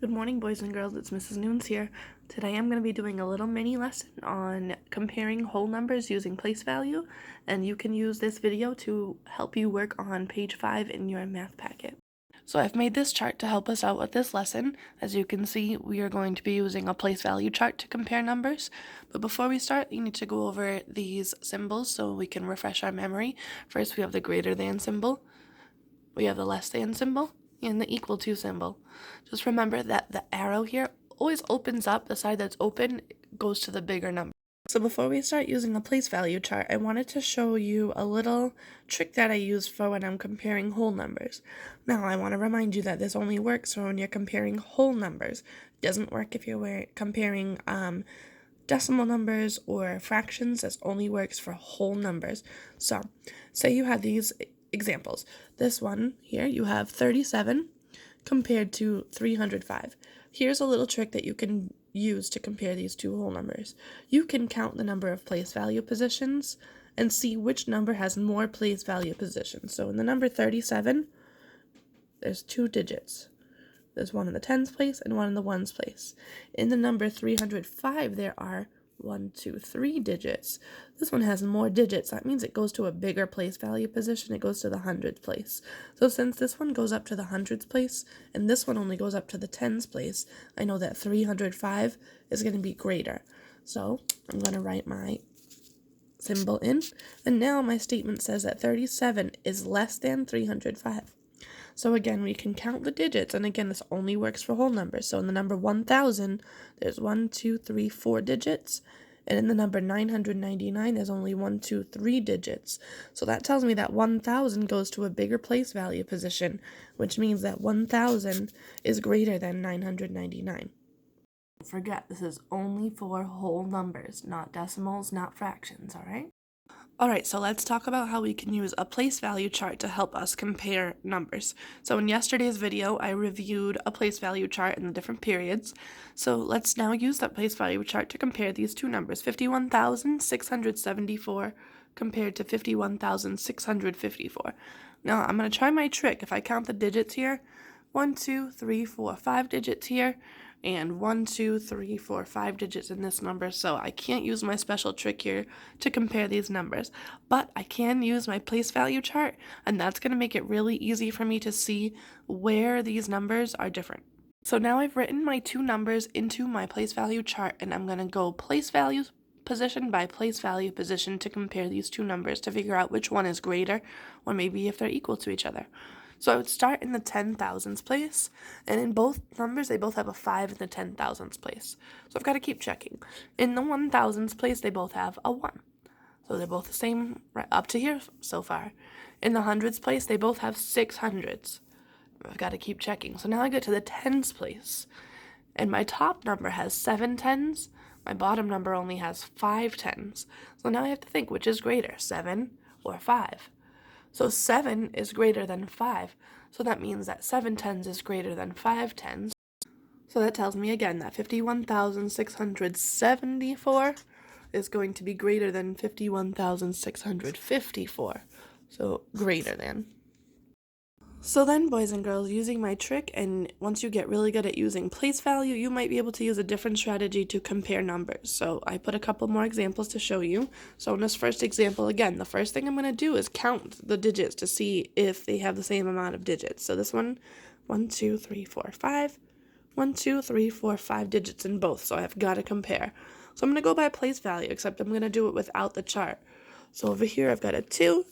Good morning, boys and girls. It's Mrs. Nunes here. Today I'm going to be doing a little mini lesson on comparing whole numbers using place value, and you can use this video to help you work on page 5 in your math packet. So I've made this chart to help us out with this lesson. As you can see, we are going to be using a place value chart to compare numbers. But before we start, you need to go over these symbols so we can refresh our memory. First, we have the greater than symbol. We have the less than symbol and the equal to symbol. Just remember that the arrow here always opens up. The side that's open goes to the bigger number. So before we start using a place value chart, I wanted to show you a little trick that I use for when I'm comparing whole numbers. Now, I want to remind you that this only works for when you're comparing whole numbers. It doesn't work if you're comparing decimal numbers or fractions. This only works for whole numbers. So, say you have these examples. This one here, you have 37 compared to 305. Here's a little trick that you can use to compare these two whole numbers. You can count the number of place value positions and see which number has more place value positions. So in the number 37, there's 2 digits. There's one in the tens place and one in the ones place. In the number 305, there are 3 digits. This one has more digits. That means it goes to a bigger place value position. It goes to the hundreds place. So since this one goes up to the hundreds place and this one only goes up to the tens place, I know that 305 is going to be greater. So I'm going to write my symbol in. And now my statement says that 37 is less than 305. So again, we can count the digits, and again, this only works for whole numbers. So in the number 1000, there's 4 digits, and in the number 999, there's only 3 digits. So that tells me that 1000 goes to a bigger place value position, which means that 1000 is greater than 999. Don't forget, this is only for whole numbers, not decimals, not fractions, all right? Alright, so let's talk about how we can use a place value chart to help us compare numbers. So in yesterday's video, I reviewed a place value chart in the different periods. So let's now use that place value chart to compare these two numbers, 51,674 compared to 51,654. Now I'm going to try my trick. If I count the digits here, 1, 2, 3, 4, 5 digits here, and 1, 2, 3, 4, 5 digits in this number, so I can't use my special trick here to compare these numbers, but I can use my place value chart, and that's going to make it really easy for me to see where these numbers are different. So now I've written my two numbers into my place value chart, and I'm going to go place value position by place value position to compare these two numbers to figure out which one is greater, or maybe if they're equal to each other. So I would start in the 10,000s place, and in both numbers, they both have a 5 in the 10,000s place. So I've got to keep checking. In the 1,000s place, they both have a 1. So they're both the same right up to here so far. In the hundreds place, they both have 6 hundreds. I've got to keep checking. So now I get to the tens place, and my top number has 7 tens. My bottom number only has 5 tens. So now I have to think, which is greater, 7 or 5? So 7 is greater than 5, so that means that 7 tens is greater than 5 tens. So that tells me again that 51,674 is going to be greater than 51,654, so greater than. So then, boys and girls, using my trick, and once you get really good at using place value, you might be able to use a different strategy to compare numbers. So I put a couple more examples to show you. So in this first example, again, the first thing I'm going to do is count the digits to see if they have the same amount of digits. So this one, 1, 2, 3, 4, 5. 1, 2, 3, 4, 5 digits in both, so I've got to compare. So I'm going to go by place value, except I'm going to do it without the chart. So over here, I've got a 2.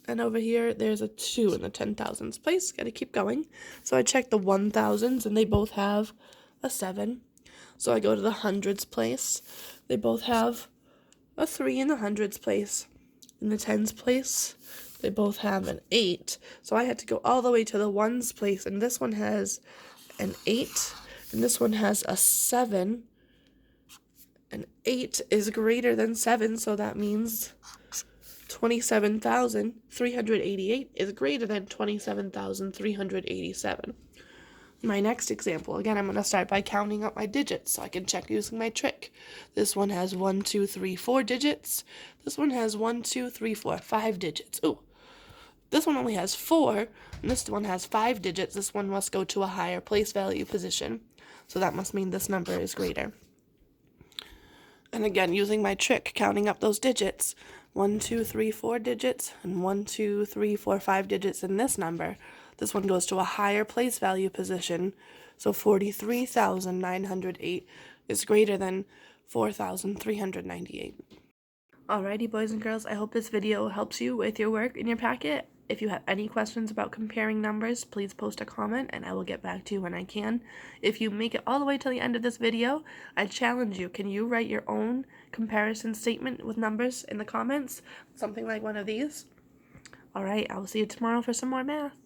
And over here, there's a 2 in the 10,000s place. Gotta keep going. So I check the 1,000s, and they both have a 7. So I go to the hundreds place. They both have a 3 in the hundreds place. In the tens place, they both have an 8. So I had to go all the way to the ones place, and this one has an 8, and this one has a 7. And 8 is greater than 7, so that means 27,388 is greater than 27,387. My next example, again, I'm going to start by counting up my digits so I can check using my trick. This one has 1, 2, 3, 4 digits. This one has 1, 2, 3, 4, 5 digits. Ooh, This one only has 4, and this one has 5 digits. This one must go to a higher place value position. So that must mean this number is greater. And again, using my trick, counting up those digits, 1, 2, 3, 4 digits, and 1, 2, 3, 4, 5 digits in this number. This one goes to a higher place value position, so 43,908 is greater than 4,398. Alrighty, boys and girls, I hope this video helps you with your work in your packet. If you have any questions about comparing numbers, please post a comment and I will get back to you when I can. If you make it all the way to the end of this video, I challenge you, can you write your own comparison statement with numbers in the comments? Something like one of these. Alright, I will see you tomorrow for some more math.